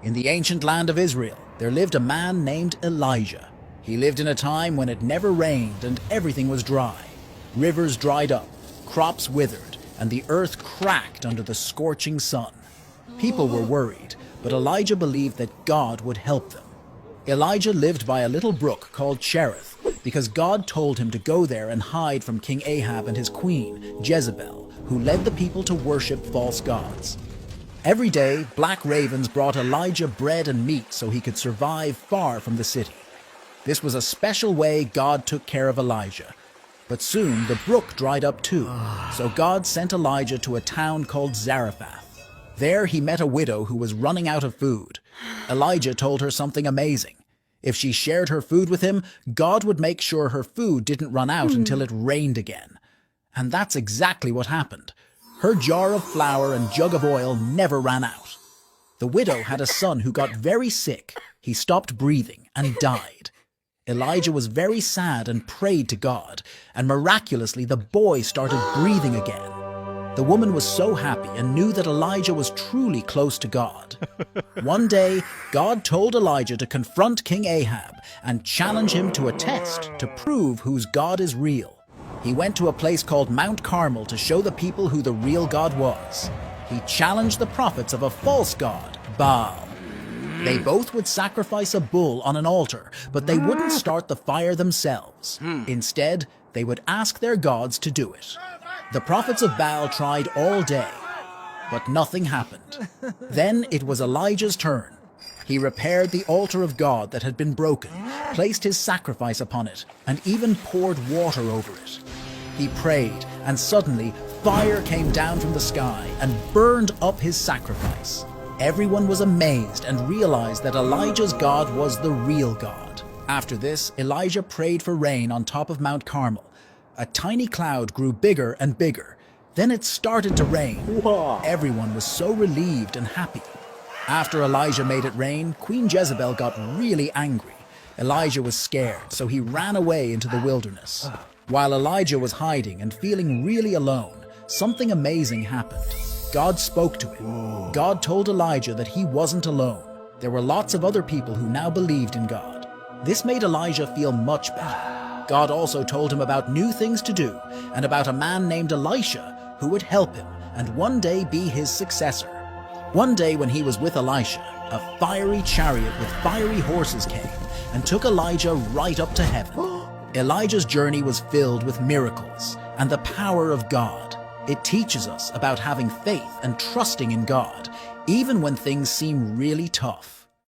In the ancient land of Israel, there lived a man named Elijah. He lived in a time when it never rained and everything was dry. Rivers dried up, crops withered, and the earth cracked under the scorching sun. People were worried, but Elijah believed that God would help them. Elijah lived by a little brook called Chariot because God told him to go there and hide from King Ahab and his queen, Jezebel, who led the people to worship false gods. Every day, black ravens brought Elijah bread and meat so he could survive far from the city. This was a special way God took care of Elijah. But soon the brook dried up too, so God sent Elijah to a town called Zarephath. There he met a widow who was running out of food. Elijah told her something amazing. If she shared her food with him, God would make sure her food didn't run out until it rained again. And that's exactly what happened. Her jar of flour and jug of oil never ran out. The widow had a son who got very sick. He stopped breathing and died. Elijah was very sad and prayed to God, and miraculously the boy started breathing again. The woman was so happy and knew that Elijah was truly close to God. One day, God told Elijah to confront King Ahab and challenge him to a test to prove whose God is real. He went to a place called Mount Carmel to show the people who the real God was. He challenged the prophets of a false god, Baal. They both would sacrifice a bull on an altar, but they wouldn't start the fire themselves. Instead, they would ask their gods to do it. The prophets of Baal tried all day, but nothing happened. Then it was Elijah's turn. He repaired the altar of God that had been broken, placed his sacrifice upon it, and even poured water over it. He prayed, and suddenly fire came down from the sky and burned up his sacrifice. Everyone was amazed and realized that Elijah's God was the real God. After this, Elijah prayed for rain on top of Mount Carmel. A tiny cloud grew bigger and bigger. Then it started to rain. Wow. Everyone was so relieved and happy. After Elijah made it rain, Queen Jezebel got really angry. Elijah was scared, so he ran away into the wilderness. While Elijah was hiding and feeling really alone, something amazing happened. God spoke to him. God told Elijah that he wasn't alone. There were lots of other people who now believed in God. This made Elijah feel much better. God also told him about new things to do and about a man named Elisha who would help him and one day be his successor. One day when he was with Elisha, a fiery chariot with fiery horses came and took Elijah right up to heaven. Elijah's journey was filled with miracles and the power of God. It teaches us about having faith and trusting in God, even when things seem really tough.